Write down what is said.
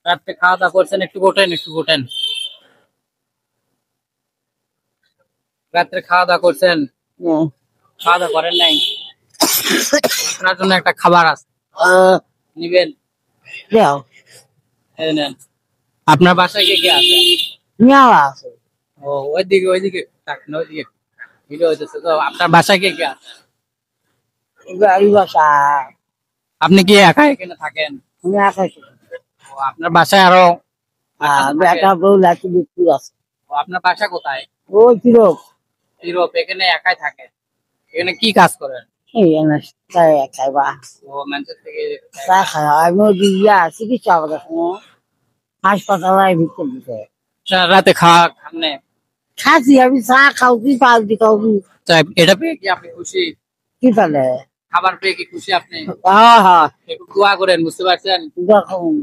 রাত্রে খাওয়া দাওয়া করছেন? একটু গোটেন, একটু গোটেন। রাত্রে খাওয়া দাওয়া করছেন? খাওয়া দাওয়া করেন নাই? আপনার জন্য একটা খাবার আছে, নিবেন? এই নেন। আপনার বাসায় কে কে আছে? ও ওইদিকে ওইদিকে থাকেন, ওইদিকে ভিডিও হইতেছে তো। আপনার বাসায় কে কে আছে? আপনি কি একা এখানে থাকেন? ও, আপনার বাসায় আরো ও, আপনার বাসা কোথায়? ইউরোপ। এখানে একাই থাকেন? এখানে কি কাজ করেন? ও ম্যানচেস্টার থেকে হাসপাতালে ভিতরে দিতে রাতে খাওয়া খান? খাচ্ছি আমি চা খাওছি পাউরুটি খাওছি এটা পেয়ে কি আপনি খুশি? কি তাহলে খাবার পেয়ে কি খুশি আপনি? হ্যাঁ হ্যাঁ একটু দোয়া করেন, বুঝতে পারছেন? দেখুন